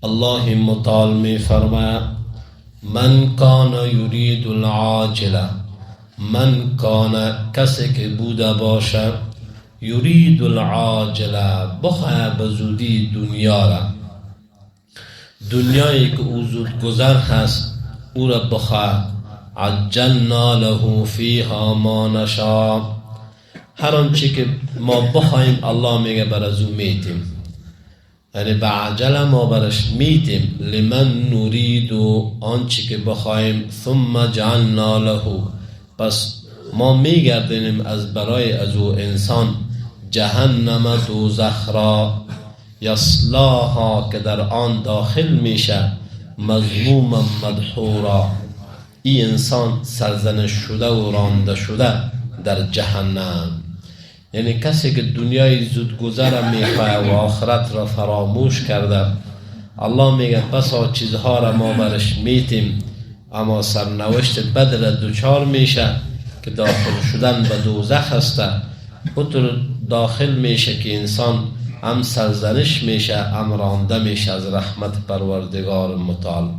الله متعال می فرماید من کان یرید العاجله، من کان کسی که بوده باشه یرید العاجله بخواه بزودی دنیا را، دنیایی که او زود گذر هست او را بخواه، عجلنا له فیها ما نشاء، هر آنچه که ما بخوایم الله میگه بر از او میتیم، یعنی به عجله ما برش میتیم، لمن نرید و آنچه که بخوایم، ثم جعلنا له پس ما میگردیم از برای از او انسان، جهنم دوزخ را، یصلاها که در آن داخل میشه، مذموما مدحورا این انسان سرزنش شده و رانده شده در جهنم. یعنی کسی که دنیای زود گذر میخواه و آخرت را فراموش کرده، الله میگه بسا چیزها را ما برش میتیم اما سرنوشت بد را دوچار میشه که داخل شدن به دوزخ هسته، اونطور داخل میشه که انسان هم سرزنش میشه هم رانده میشه از رحمت پروردگار متعال.